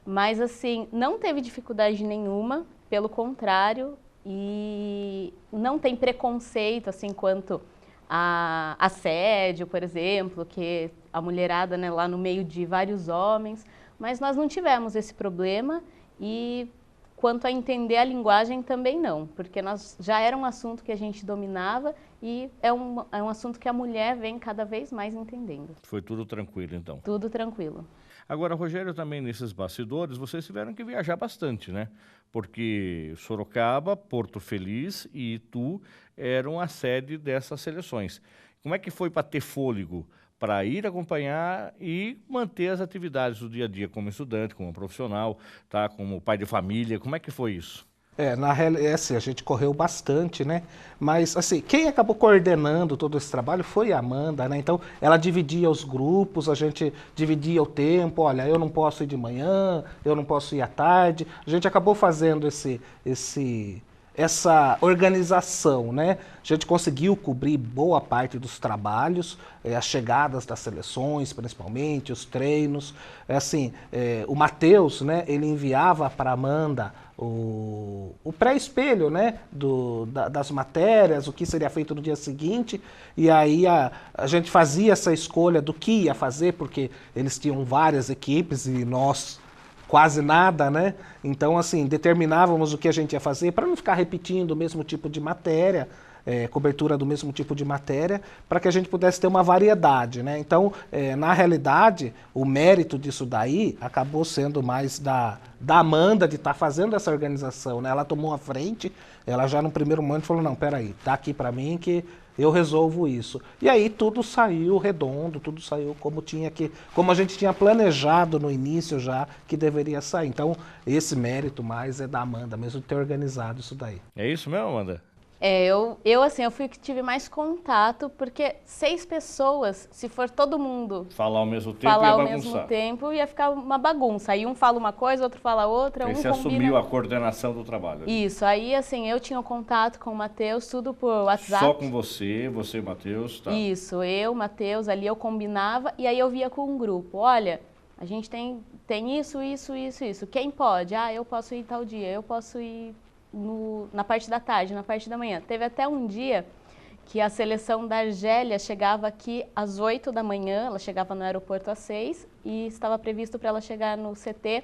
Mas, assim, não teve dificuldade nenhuma, pelo contrário, e não tem preconceito, assim, quanto a assédio, por exemplo, que a mulherada, né, lá no meio de vários homens, mas nós não tivemos esse problema e quanto a entender a linguagem também não, porque já era um assunto que a gente dominava e é um assunto que a mulher vem cada vez mais entendendo. Foi tudo tranquilo, então? Tudo tranquilo. Agora, Rogério, também nesses bastidores, vocês tiveram que viajar bastante, né? Porque Sorocaba, Porto Feliz e Itu eram a sede dessas seleções. Como é que foi para ter fôlego para ir acompanhar e manter as atividades do dia a dia como estudante, como profissional, tá? Como pai de família? Como é que foi isso? Na realidade, assim, a gente correu bastante, né? Mas, assim, quem acabou coordenando todo esse trabalho foi a Amanda, né? Então, ela dividia os grupos, a gente dividia o tempo. Olha, eu não posso ir de manhã, eu não posso ir à tarde. A gente acabou fazendo essa organização, né? A gente conseguiu cobrir boa parte dos trabalhos, as chegadas das seleções, principalmente, os treinos. O Matheus, né? Ele enviava para a Amanda o pré-espelho, né, das matérias, o que seria feito no dia seguinte, e aí a gente fazia essa escolha do que ia fazer, porque eles tinham várias equipes e nós quase nada, né? Então, assim, determinávamos o que a gente ia fazer para não ficar repetindo o mesmo tipo de matéria, cobertura do mesmo tipo de matéria, para que a gente pudesse ter uma variedade, né? Então, na realidade, o mérito disso daí acabou sendo mais da Amanda de estar fazendo essa organização, né? Ela tomou a frente, ela já no primeiro momento falou, não, peraí, tá aqui para mim que eu resolvo isso. E aí tudo saiu redondo, tudo saiu como a gente tinha planejado no início já que deveria sair. Então, esse mérito mais é da Amanda mesmo de ter organizado isso daí. É isso mesmo, Amanda? Eu fui que tive mais contato, porque 6 pessoas, se for todo mundo falar ao mesmo tempo, ia ficar uma bagunça. Aí um fala uma coisa, outro fala outra, aí você assumiu a coordenação do trabalho. Isso, aí assim, eu tinha um contato com o Matheus, tudo por WhatsApp. Só com você e Matheus, tá? Isso, eu, Matheus, ali eu combinava, e aí eu via com um grupo, olha, a gente tem isso. Quem pode? Eu posso ir tal dia, eu posso ir na parte da tarde, na parte da manhã. Teve até um dia que a seleção da Argélia chegava aqui às 8 da manhã, ela chegava no aeroporto às 6 e estava previsto para ela chegar no CT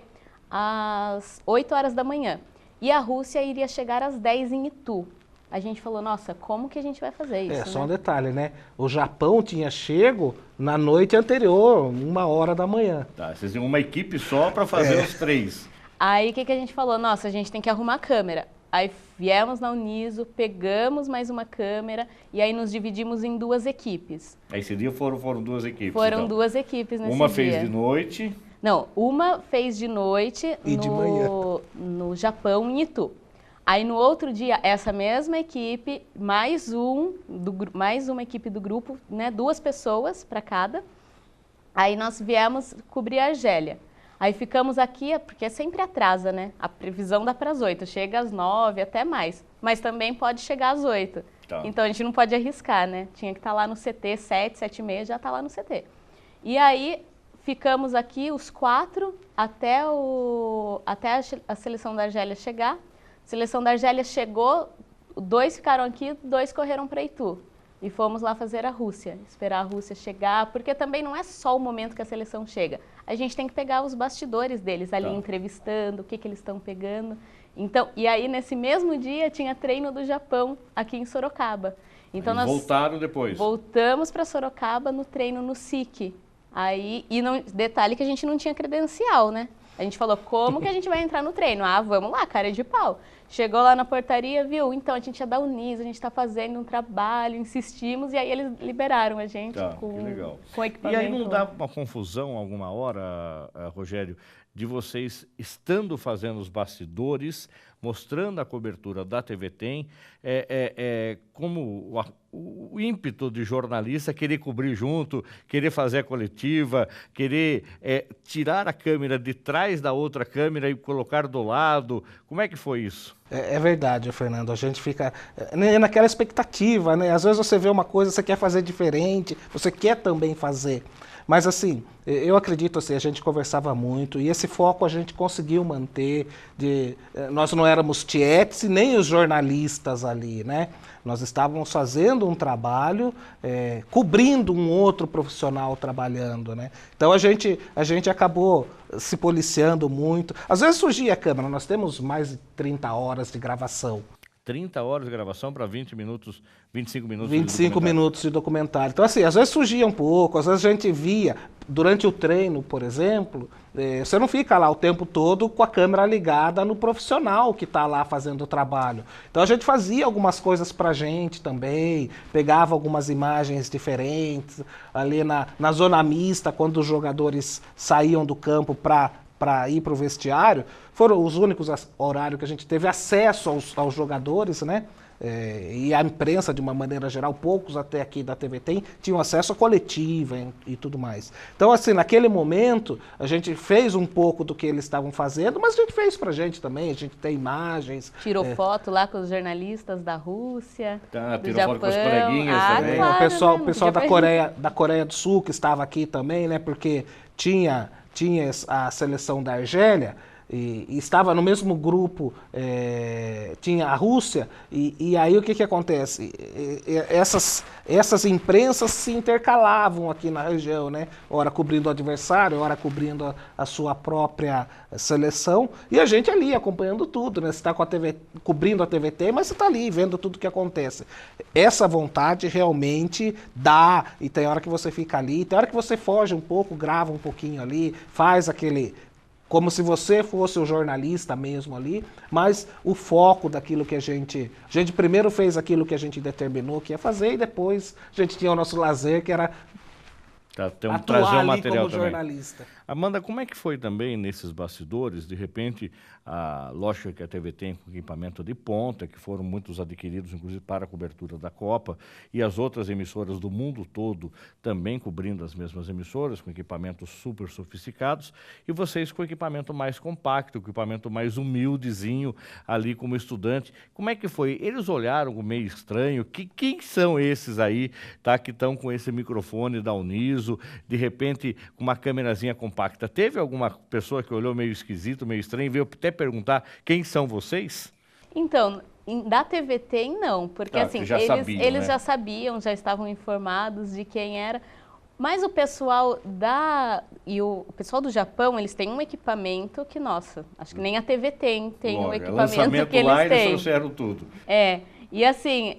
às 8 horas da manhã. E a Rússia iria chegar às 10 em Itu. A gente falou, nossa, como que a gente vai fazer isso? Só um detalhe, né? O Japão tinha chego na noite anterior, 1h da manhã. Tá, vocês tinham uma equipe só para fazer os 3. Aí o que a gente falou? Nossa, a gente tem que arrumar a câmera. Aí viemos na Uniso, pegamos mais uma câmera e aí nos dividimos em 2 equipes. Aí esse dia foram 2 equipes? Foram então 2 equipes nesse dia. Uma fez de noite? Não, uma fez de noite de manhã. No Japão, em Itu. Aí no outro dia, essa mesma equipe, mais uma equipe do grupo, né, 2 pessoas para cada. Aí nós viemos cobrir a Argélia. Aí ficamos aqui, porque sempre atrasa, né? A previsão dá para as 8, chega às 9, até mais. Mas também pode chegar às 8. Tá. Então a gente não pode arriscar, né? Tinha que estar lá no CT, 7, 7h30, já está lá no CT. E aí ficamos aqui os 4 até a seleção da Argélia chegar. A seleção da Argélia chegou, 2 ficaram aqui, 2 correram para Itu. E fomos lá fazer a Rússia, esperar a Rússia chegar, porque também não é só o momento que a seleção chega. A gente tem que pegar os bastidores deles ali, entrevistando, o que eles estão pegando. Então, e aí, nesse mesmo dia, tinha treino do Japão aqui em Sorocaba. Então, nós voltaram depois? Voltamos para Sorocaba no treino no SIC. Aí, detalhe que a gente não tinha credencial, né? A gente falou, como que a gente vai entrar no treino? Ah, vamos lá, cara de pau. Chegou lá na portaria, viu? Então, a gente é da Uniso, a gente está fazendo um trabalho, insistimos, e aí eles liberaram a gente com equipamento. E aí não dá uma confusão alguma hora, Rogério, de vocês estando fazendo os bastidores, mostrando a cobertura da TV Tem, como o ímpeto de jornalista querer cobrir junto, querer fazer a coletiva, querer tirar a câmera de trás da outra câmera e colocar do lado. Como é que foi isso? É verdade, Fernando, a gente fica naquela expectativa, né? Às vezes você vê uma coisa, você quer fazer diferente, você quer também fazer. Mas assim, eu acredito assim, a gente conversava muito e esse foco a gente conseguiu manter. Nós não éramos tietes e nem os jornalistas ali, né? Nós estávamos fazendo um trabalho, cobrindo um outro profissional trabalhando, né? Então a gente acabou se policiando muito. Às vezes surgia a câmera, nós temos mais de 30 horas de gravação. 30 horas de gravação para 25 minutos 25 minutos de documentário. Então, assim, às vezes surgia um pouco, às vezes a gente via, durante o treino, por exemplo, você não fica lá o tempo todo com a câmera ligada no profissional que está lá fazendo o trabalho. Então, a gente fazia algumas coisas pra gente também, pegava algumas imagens diferentes, ali na zona mista, quando os jogadores saíam do campo para ir para o vestiário, foram os únicos horários que a gente teve acesso aos jogadores, né? E a imprensa, de uma maneira geral, poucos até aqui da TV Tem, tinham acesso à coletiva e tudo mais. Então, assim, naquele momento, a gente fez um pouco do que eles estavam fazendo, mas a gente fez pra gente também, a gente tem imagens. Tirou foto lá com os jornalistas da Rússia, do tirou Japão. foto com os coleguinhas também. Claro, o pessoal da Coreia do Sul, que estava aqui também, né? Porque tinha a seleção da Argélia, e estava no mesmo grupo, tinha a Rússia, e aí o que acontece? Essas imprensas se intercalavam aqui na região, né? Ora cobrindo o adversário, ora cobrindo a sua própria seleção, e a gente ali acompanhando tudo, né? Você está cobrindo a TVT, mas você está ali vendo tudo que acontece. Essa vontade realmente dá, e tem hora que você fica ali, tem hora que você foge um pouco, grava um pouquinho ali, faz aquele... como se você fosse o jornalista mesmo ali, mas o foco daquilo que a gente primeiro fez aquilo que a gente determinou que ia fazer e depois a gente tinha o nosso lazer, que era trazer um material como também. Jornalista. Amanda, como é que foi também nesses bastidores, de repente, a lógica que a TV tem com equipamento de ponta, que foram muitos adquiridos, inclusive, para a cobertura da Copa, e as outras emissoras do mundo todo também cobrindo as mesmas emissoras, com equipamentos super sofisticados, e vocês com equipamento mais compacto, equipamento mais humildezinho, ali como estudante. Como é que foi? Eles olharam meio estranho, quem são esses aí, tá, que estão com esse microfone da Uniso, de repente, com uma câmerazinha compacta? Teve alguma pessoa que olhou meio esquisito, meio estranho, veio até perguntar quem são vocês? Então, da TV Tem, não, porque assim, eles já sabiam, já estavam informados de quem era, mas o pessoal o pessoal do Japão, eles têm um equipamento que, nossa, acho que nem a TV tem um equipamento que eles têm. Eles trouxeram tudo. E assim...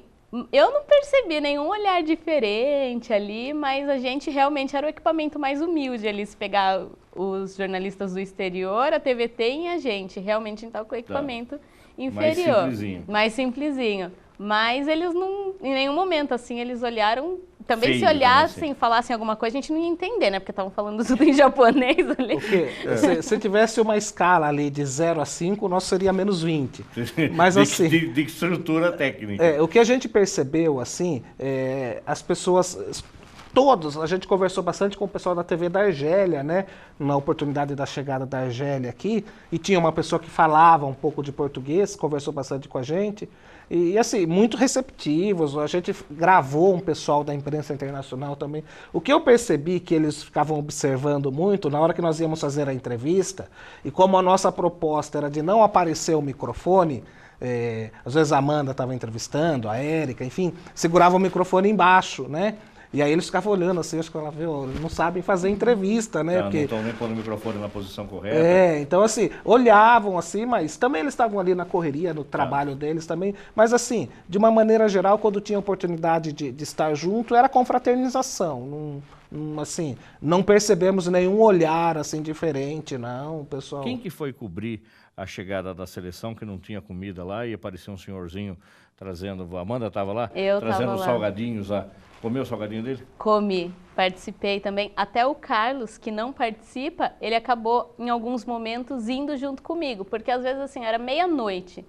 eu não percebi nenhum olhar diferente ali, mas a gente realmente era o equipamento mais humilde ali, se pegar os jornalistas do exterior, a TV Tem e a gente, realmente estava com o equipamento inferior. Mais simplesinho. Mas eles não, em nenhum momento, assim, eles olharam, também se olhassem, falassem alguma coisa, a gente não ia entender, né? Porque estavam falando tudo em japonês ali. Se tivesse uma escala ali de 0 a 5, o nosso seria menos 20. Mas assim... de estrutura técnica. O que a gente percebeu, assim, as pessoas... Todos, a gente conversou bastante com o pessoal da TV da Argélia, né? Na oportunidade da chegada da Argélia aqui, e tinha uma pessoa que falava um pouco de português, conversou bastante com a gente, e assim, muito receptivos. A gente gravou um pessoal da imprensa internacional também. O que eu percebi que eles ficavam observando muito, na hora que nós íamos fazer a entrevista, e como a nossa proposta era de não aparecer o microfone, às vezes a Amanda estava entrevistando, a Érica, enfim, segurava o microfone embaixo, né? E aí eles ficavam olhando assim, acho que ela viu, não sabem fazer entrevista, né? Não estão nem pondo o microfone na posição correta. Então assim, olhavam assim, mas também eles estavam ali na correria, no trabalho deles também. Mas assim, de uma maneira geral, quando tinha oportunidade de estar junto, era confraternização. assim, não percebemos nenhum olhar assim diferente, não, pessoal. Quem que foi cobrir a chegada da seleção, que não tinha comida lá, e apareceu um senhorzinho trazendo, a Amanda estava lá? Eu trazendo tava os lá. salgadinhos lá. Comeu o salgadinho dele? Comi, participei também. Até o Carlos, que não participa, ele acabou em alguns momentos indo junto comigo, porque às vezes assim, era meia-noite.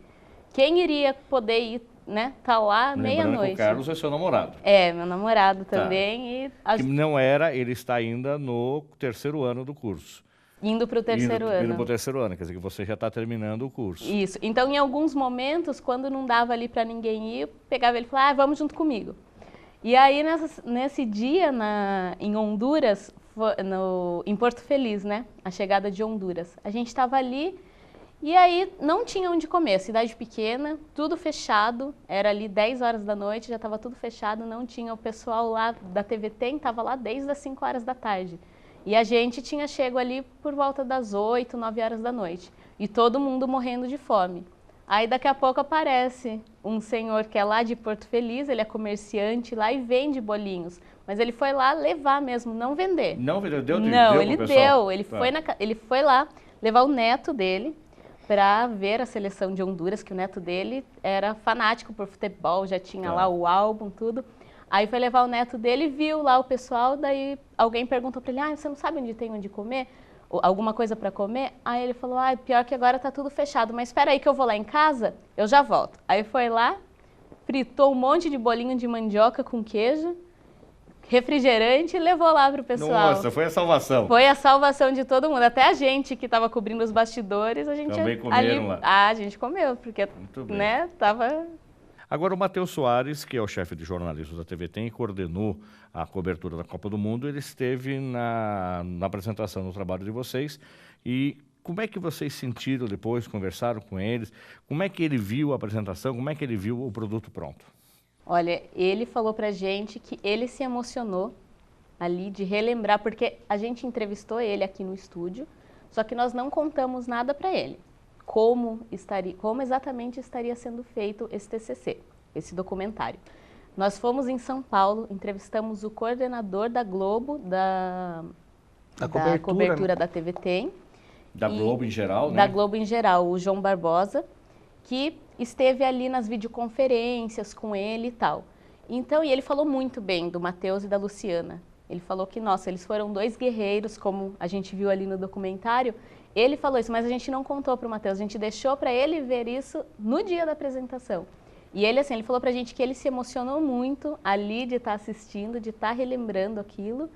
Quem iria poder ir, né, tá lá meia-noite. O Carlos é seu namorado. É, meu namorado também. Tá. Que não era, ele está ainda no 3º ano do curso. Indo para o terceiro ano. Indo para o 3º ano, quer dizer que você já está terminando o curso. Isso. Então, em alguns momentos, quando não dava ali para ninguém ir, eu pegava ele e falava, vamos junto comigo. E aí, nesse dia, em Honduras, em Porto Feliz, né? A chegada de Honduras. A gente estava ali e aí não tinha onde comer. Cidade pequena, tudo fechado. Era ali 10 horas da noite, já estava tudo fechado. Não tinha o pessoal lá da TVT, estava lá desde as 5 horas da tarde. E a gente tinha chego ali por volta das 8, 9 horas da noite. E todo mundo morrendo de fome. Aí daqui a pouco aparece um senhor que é lá de Porto Feliz, ele é comerciante lá e vende bolinhos. Mas ele foi lá levar mesmo, não vender. Não vendeu? Deu ele pro pessoal? deu. Ele foi lá levar o neto dele para ver a seleção de Honduras, que o neto dele era fanático por futebol, já tinha lá o álbum, tudo. Aí foi levar o neto dele, viu lá o pessoal, daí alguém perguntou para ele, você não sabe onde tem onde comer? Alguma coisa para comer? Aí ele falou, pior que agora tá tudo fechado, mas espera aí que eu vou lá em casa, eu já volto. Aí foi lá, fritou um monte de bolinho de mandioca com queijo, refrigerante e levou lá pro pessoal. Nossa, foi a salvação. Foi a salvação de todo mundo, até a gente que estava cobrindo os bastidores, a gente também comeram lá. A gente comeu, porque, né, tava... Agora, o Matheus Soares, que é o chefe de jornalismo da TVT e coordenou a cobertura da Copa do Mundo, ele esteve na apresentação do trabalho de vocês. E como é que vocês sentiram depois, conversaram com eles? Como é que ele viu a apresentação? Como é que ele viu o produto pronto? Olha, ele falou pra gente que ele se emocionou ali de relembrar, porque a gente entrevistou ele aqui no estúdio, só que nós não contamos nada para ele. Como exatamente estaria sendo feito esse TCC, esse documentário. Nós fomos em São Paulo, entrevistamos o coordenador da Globo, da cobertura da TVT. Da Globo em geral, né? Da Globo em geral, o João Barbosa, que esteve ali nas videoconferências com ele e tal. Então, e ele falou muito bem do Matheus e da Luciana. Ele falou que, nossa, eles foram 2 guerreiros, como a gente viu ali no documentário. Ele falou isso, mas a gente não contou para o Matheus, a gente deixou para ele ver isso no dia da apresentação. E ele, assim, ele falou para a gente que ele se emocionou muito ali de estar assistindo, de estar relembrando aquilo.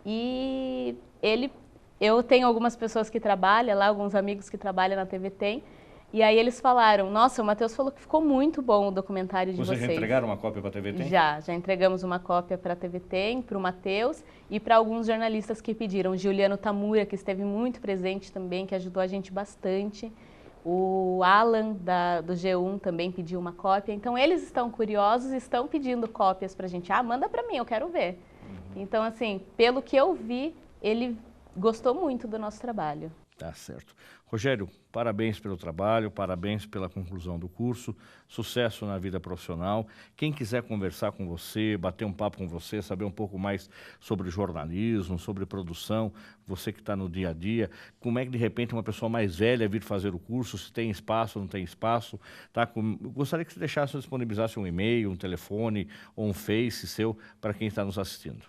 E eu tenho algumas pessoas que trabalham lá, alguns amigos que trabalham na TVT, e aí eles falaram, nossa, o Matheus falou que ficou muito bom o documentário de vocês. Vocês já entregaram uma cópia para a TVT? Já entregamos uma cópia para a TVT, para o Matheus e para alguns jornalistas que pediram. Juliano Tamura, que esteve muito presente também, que ajudou a gente bastante. O Alan, do G1, também pediu uma cópia. Então, eles estão curiosos e estão pedindo cópias para a gente. Manda para mim, eu quero ver. Então, assim, pelo que eu vi, ele gostou muito do nosso trabalho. Tá certo. Rogério, parabéns pelo trabalho, parabéns pela conclusão do curso, sucesso na vida profissional. Quem quiser conversar com você, bater um papo com você, saber um pouco mais sobre jornalismo, sobre produção, você que está no dia a dia, como é que de repente uma pessoa mais velha vir fazer o curso, se tem espaço, não tem espaço, tá? Eu gostaria que você deixasse, disponibilizasse um e-mail, um telefone ou um Face seu para quem está nos assistindo.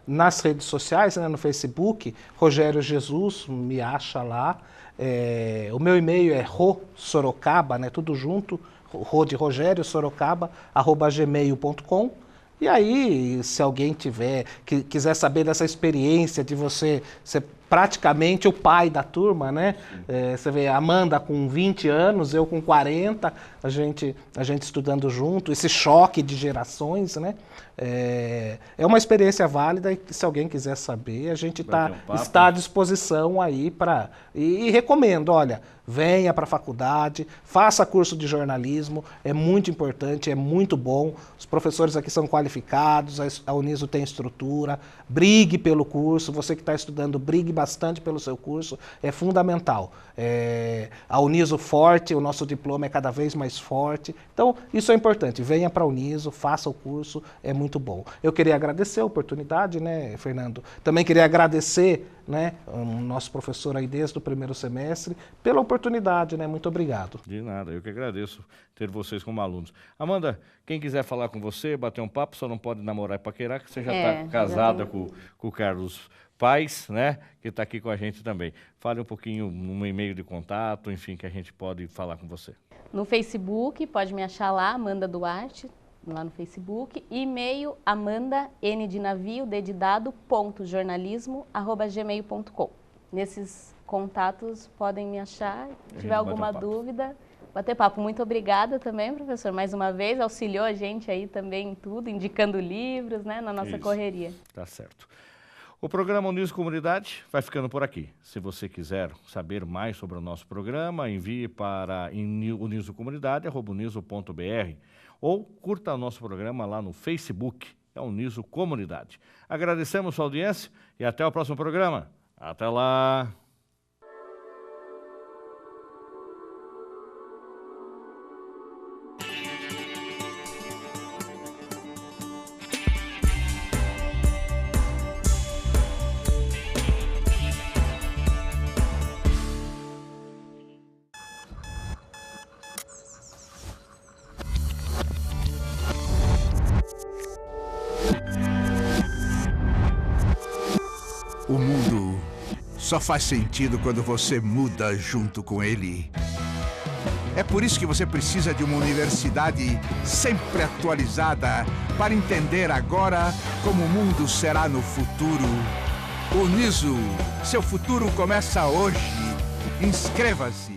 Nas redes sociais, né, no Facebook, Rogério Jesus, me acha lá. O meu e-mail é rosorocaba, né, tudo junto, de Rogério Sorocaba, @gmail.com. E aí, se alguém quiser saber dessa experiência de você ser praticamente o pai da turma, né? Você vê a Amanda com 20 anos, eu com 40, a gente estudando junto, esse choque de gerações, né? É uma experiência válida e se alguém quiser saber, a gente está à disposição aí para... E recomendo, olha, venha para a faculdade, faça curso de jornalismo, é muito importante, é muito bom, os professores aqui são qualificados, a Uniso tem estrutura, brigue pelo curso, você que está estudando, brigue bastante pelo seu curso, é fundamental. A Uniso forte, o nosso diploma é cada vez mais forte. Então, isso é importante. Venha para a Uniso, faça o curso, é muito bom. Eu queria agradecer a oportunidade, né, Fernando? Também queria agradecer, né, o nosso professor aí desde o primeiro semestre, pela oportunidade, né? Muito obrigado. De nada, eu que agradeço ter vocês como alunos. Amanda, quem quiser falar com você, bater um papo, só não pode namorar e paquerar, que você já está casada com o Carlos Paes, né, que está aqui com a gente também. Fale um pouquinho no e-mail de contato, enfim, que a gente pode falar com você. No Facebook, pode me achar lá, Amanda Duarte, lá no Facebook. E-mail, Amanda, N de navio, D de dado, .jornalismo@gmail.com. Nesses contatos podem me achar, se tiver alguma dúvida, bater papo. Muito obrigada também, professor, mais uma vez, auxiliou a gente aí também em tudo, indicando livros, né, na nossa correria. Tá certo. O programa Uniso Comunidade vai ficando por aqui. Se você quiser saber mais sobre o nosso programa, envie para unisocomunidade@uniso.br ou curta o nosso programa lá no Facebook, é Uniso Comunidade. Agradecemos sua audiência e até o próximo programa. Até lá! O mundo só faz sentido quando você muda junto com ele. É por isso que você precisa de uma universidade sempre atualizada para entender agora como o mundo será no futuro. Uniso, seu futuro começa hoje. Inscreva-se!